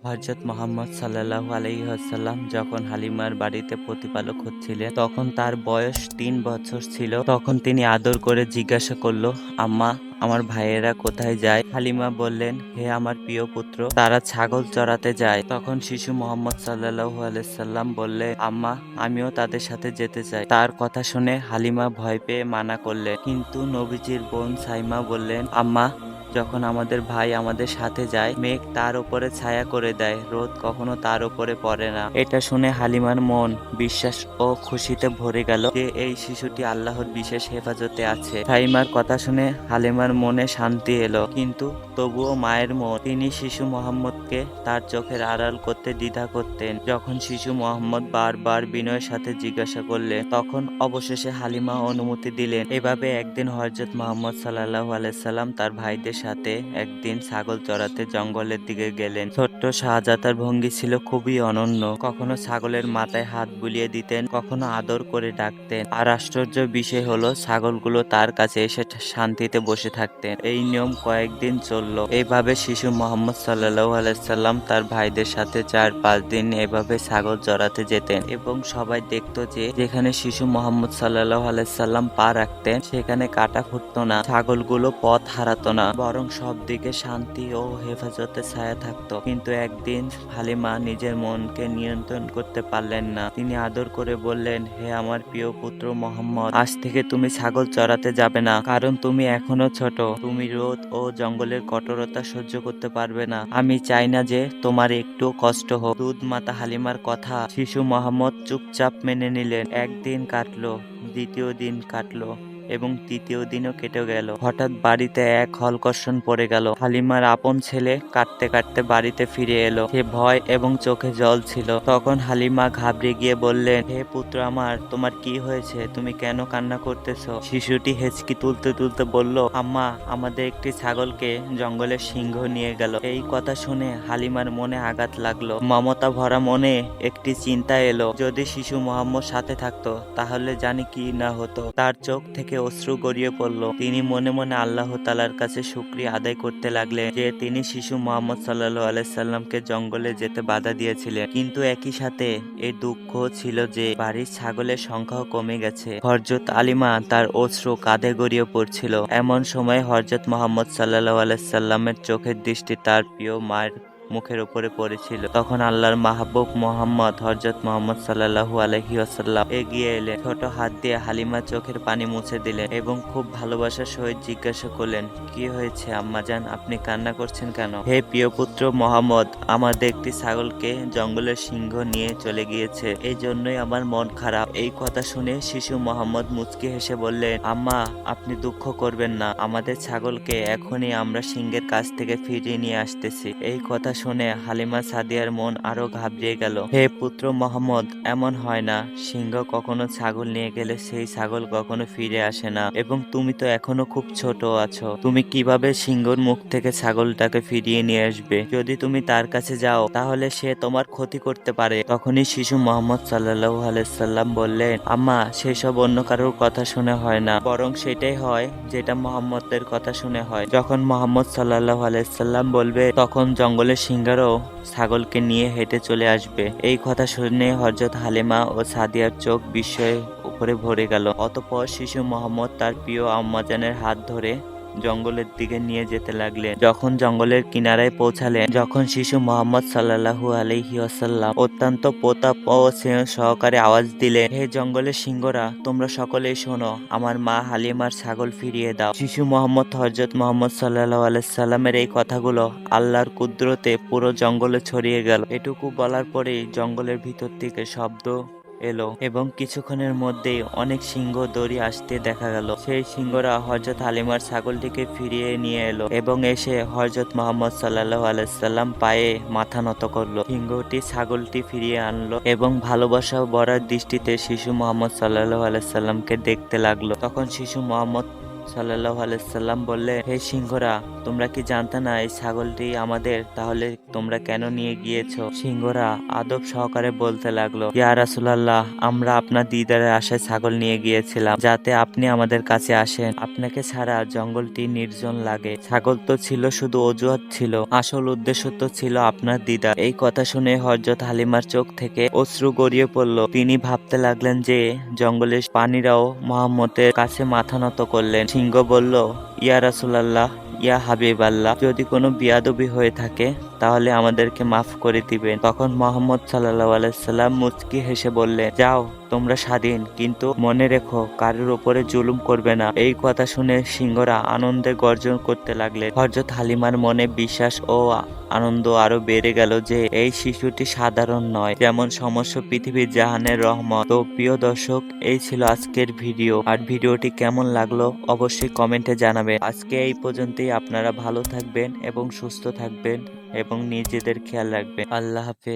হযরত মুহাম্মদ সাল্লাল্লাহু আলাইহি ওয়াসাল্লাম যখন হালিমার বাড়িতে প্রতিপালক হচ্ছিলেন, তখন তার বয়স ৩ বছর ছিল। তখন তিনি আদর করে জিজ্ঞাসা করল, আম্মা, আমার ভাইয়েরা কোথায় যায়? হালিমা বললেন, হে আমার প্রিয় পুত্র, তারা ছাগল চরাতে যায়। তখন শিশু মুহাম্মদ সাল্লাল্লাহু আলাইহি সাল্লাম বললেন, আম্মা, আমিও তাদের সাথে যেতে চাই। তার কথা শুনে হালিমা ভয় পেয়ে মানা করলেন। কিন্তু নবীজির বোন সাইমা বললেন, আম্মা, যখন আমাদের ভাই আমাদের সাথে যায়, মেঘ তার উপরে ছায়া করে দেয়, রোদ কখনো তার উপরে পড়ে না। এটা শুনে হালিমার মন বিশ্বাস ও খুশিতে ভরে গেল যে এই শিশুটি আল্লাহর বিশেষ হেফাজতে আছে। সাইমার কথা শুনে হালিমার মনে শান্তি এলো, কিন্তু তবুও মায়ের মন। তিনি শিশু মোহাম্মদকে তার চোখের আড়াল করতে দ্বিধা করতেন। যখন শিশু মোহাম্মদ বারবার বিনয়ের সাথে জিজ্ঞাসা করলেন, তখন অবশেষে হালিমা অনুমতি দিলেন। এভাবে একদিন হযরত মুহাম্মদ সাল্লাল্লাহু আলাইহি সাল্লাম তার ভাইদের সাথে একদিন ছাগল চরাতে জঙ্গলের দিকে গেলেন। ছোট্ট শাহজাদার ভঙ্গি ছিল খুবই অনন্য। কখনো ছাগলের মাথায় হাত বুলিয়ে দিতেন, কখনো আদর করে ডাকতেন। আর আশ্চর্য বিষয় হলো, ছাগলগুলো তার কাছে এসে শান্তিতে বসে থাকতেন। এই নিয়ম কয়েকদিন চলল। এইভাবে শিশু মোহাম্মদ সাল্লাল্লাহু আলাইহি সাল্লাম তার ভাইদের সাথে ৪-৫ দিন এভাবে ছাগল চরাতে যেতেন, এবং সবাই দেখতো যে যেখানে শিশু মোহাম্মদ সাল্লাল্লাহু আলাইহি সাল্লাম পা রাখতেন, সেখানে কাটা ফুটতো না, ছাগলগুলো পথ হারাতো না, বরং সব দিকে শান্তি ও হেফাজতে ছায়া থাকতো। কিন্তু একদিন হালিমা নিজের মনকে নিয়ন্ত্রণ করতে পারলেন না। তিনি আদর করে বললেন, হে আমার প্রিয় পুত্র মোহাম্মদ, আজ থেকে তুমি ছাগল চরাতে যাবে না, কারণ তুমি এখনো ছোট। তুমি রোদ ও জঙ্গলের কঠোরতা সহ্য করতে পারবে না। আমি চাই না যে তোমার একটু কষ্ট হোক। দুধ মাতা হালিমার কথা শিশু মোহাম্মদ চুপচাপ মেনে নিলেন। একদিন কাটলো, দ্বিতীয় দিন কাটলো, এবং তৃতীয় দিনও কেটে গেল। হঠাৎ বাড়িতে এক হলকর্ষণ পড়ে গেল। হালিমার আপন ছেলে কাঁদতে কাঁদতে বাড়িতে ফিরে এলো। সে ভয় এবং চোখে জল ছিল। তখন হালিমা ঘাবড়ে গিয়ে বললেন, হে পুত্র আমার, তোমার কি হয়েছে? তুমি কেন কান্না করতেছো? শিশুটি হেঁচকি তুলতে তুলতে বলল, আম্মা, আমাদের একটি ছাগলকে জঙ্গলের সিংহ নিয়ে গেল। এই কথা শুনে হালিমার মনে আঘাত লাগলো। মমতা ভরা মনে একটি চিন্তা এলো, যদি শিশু মোহাম্মদ সাথে থাকতো তাহলে জানি কি না হতো। তার চোখ থেকে অশ্রু গড়িয়ে পড়ল। তিনি মনে মনে আল্লাহ তাআলার কাছে শুকরিয়া আদায় করতে লাগলেন যে তিনি শিশু মুহাম্মদ সাল্লাল্লাহু আলাইহি সাল্লামকে জঙ্গলে যেতে বাধা দিয়েছিলেন। কিন্তু একই সাথে এই দুঃখ ছিল যে বাড়ির ছাগলের সংখ্যাও কমে গেছে। হযরত আলিমা তার অশ্রু কাঁধে গড়িয়ে পড়ছিল। এমন সময় হযরত মুহাম্মদ সাল্লাল্লাহু আলাইহি সাল্লামের চোখের দৃষ্টি তার প্রিয় মায়ের মুখের উপরে পড়েছিল। তখন আল্লাহর মাহবুব মোহাম্মদ হযরত মুহাম্মদ সাল্লাল্লাহু আলাইহি ওয়াসাল্লাম এগিয়ে এলেন। ছোট হাত দিয়ে হালিমার চোখের পানি মুছে দিলেন এবং খুব ভালোবাসার সহিত জিজ্ঞাসা করলেন, কি হয়েছে আম্মাজান, আপনি কান্না করছেন কেন? হে প্রিয় পুত্র মোহাম্মদ, আমাদের একটি ছাগলকে জঙ্গলের সিংহ নিয়ে চলে গিয়েছে, এই জন্যই আমার মন খারাপ। এই কথা শুনে শিশু মোহাম্মদ মুচকি হেসে বললেন, আম্মা, আপনি দুঃখ করবেন না, আমাদের ছাগলকে এখনই আমরা সিংহের কাছ থেকে ফিরিয়ে নিয়ে আসতেছি। এই কথা শুনে হালিমা সাদিয়ার মন আরো ঘাবড়িয়ে গেল। হে পুত্র মোহাম্মদ, এমন হয় না। সিংহ কখনো ছাগল নিয়ে গেলে সেই ছাগল কখনো ফিরে আসে না, এবং তুমি তো এখনো খুব ছোট আছো। তুমি কিভাবে সিংহর মুখ থেকে ছাগলটাকে ফিরিয়ে নিয়ে আসবে? যদি তুমি তার কাছে যাও তাহলে সে তোমার ক্ষতি করতে পারে। তখনই শিশু মোহাম্মদ সাল্লাল্লাহু আলাইহি সাল্লাম বললেন, আম্মা, সেসব অন্য কারোর কথা শুনে হয় না, বরং সেটাই হয় যেটা মোহাম্মদের কথা শুনে হয়। যখন মোহাম্মদ সাল্লাল্লাহু আলাইহি সাল্লাম বলবে, তখন জঙ্গলের সিংহরাও ছাগলকে নিয়ে হেঁটে চলে আসবে। এই কথা শুনে হযরত হালিমা ও সাদিয়ার চোখ বিস্ময়ে উপরে ভরে গেল। অতঃপর শিশু মোহাম্মদ তার প্রিয় আম্মাজানের হাত ধরে জঙ্গলের দিকে নিয়ে যেতে লাগলেন। যখন জঙ্গলের কিনারায় পৌঁছালেন, যখন শিশু মোহাম্মদ সাল্লাল্লাহু আলাইহি ওয়াসাল্লাম অত্যন্ত প্রতাপ ও স্নেহ সহকারে আওয়াজ দিলেন, হে জঙ্গলের সিংহরা, তোমরা সকলেই শোনো, আমার মা হালিমার ছাগল ফিরিয়ে দাও। শিশু মোহাম্মদ হযরত মুহাম্মদ সাল্লাল্লাহু আলাইহি সাল্লামের এই কথাগুলো আল্লাহর কুদরতে পুরো জঙ্গলে ছড়িয়ে গেল। এটুকু বলার পরেই জঙ্গলের ভিতর থেকে শব্দ এলো, এবং কিছুক্ষণের মধ্যেই অনেক সিংহ দৌড়ে আসতে দেখা গেল। সেই সিংহরা হযরত হালিমার ছাগলটিকে ফিরিয়ে নিয়ে এলো এবং এসে হযরত মুহাম্মদ সাল্লাল্লাহু আলাইহি সাল্লাম পায়ে মাথা নত করলো। সিংহটি ছাগলটি ফিরিয়ে আনলো এবং ভালোবাসা ভরা দৃষ্টিতে শিশু মুহাম্মদ সাল্লাল্লাহু আলাইহি সাল্লামকে দেখতে লাগলো। তখন শিশু মুহাম্মদ সাল্লাল্লাহু আলাইহি সাল্লাম বললেন, হে সিংহরা, তোমরা কি জানতে না এই ছাগলটি আমাদের? তাহলে তোমরা কেন নিয়ে গিয়েছো? সিংহরা আদব সহকারে বলতে লাগলো, ইয়া রাসূলুল্লাহ, আমরা আপনার দিদারের আশায় ছাগল নিয়ে গিয়েছিলাম, যাতে আপনি আমাদের কাছে আসেন। আপনাকে ছাড়া জঙ্গলটি নির্জন লাগে। ছাগল তো ছিল শুধু অজুহাত ছিল, আসল উদ্দেশ্য তো ছিল আপনার দিদার। এই কথা শুনে হযরত হালিমার চোখ থেকে অশ্রু গড়িয়ে পড়ল। তিনি ভাবতে লাগলেন যে জঙ্গলের প্রাণীরাও মুহাম্মদের কাছে মাথা নত করলেন। সিংহ বলল, ইয়া রাসূলুল্লাহ, ইয়া হাবিবাল্লাহ, যদি কোনো বিয়াদবি হয়ে থাকে তাহলে আমাদেরকে মাফ করে দিবেন। তখন মুহাম্মদ সাল্লাল্লাহু আলাইহি সাল্লাম মুচকি হেসে বললেন, যাও, তোমরা স্বাধীন, কিন্তু মনে রেখো কারোর উপরে জুলুম করবে না। এই কথা শুনে সিংহরা আনন্দে গর্জন করতে লাগলেন। হযরত হালিমার মনে বিশ্বাস ও আনন্দ আরো বেড়ে গেল যে এই শিশুটি সাধারণ নয়, যেমন সমস্ত পৃথিবীর জাহানের রহমত। তো প্রিয় দর্শক, এই ছিল আজকের ভিডিও। আর ভিডিওটি কেমন লাগলো অবশ্যই কমেন্টে জানাবেন। আজকে এই পর্যন্তই। আপনারা ভালো থাকবেন এবং সুস্থ থাকবেন এবং নিজেদের খেয়াল রাখবেন। আল্লাহ হাফেজ।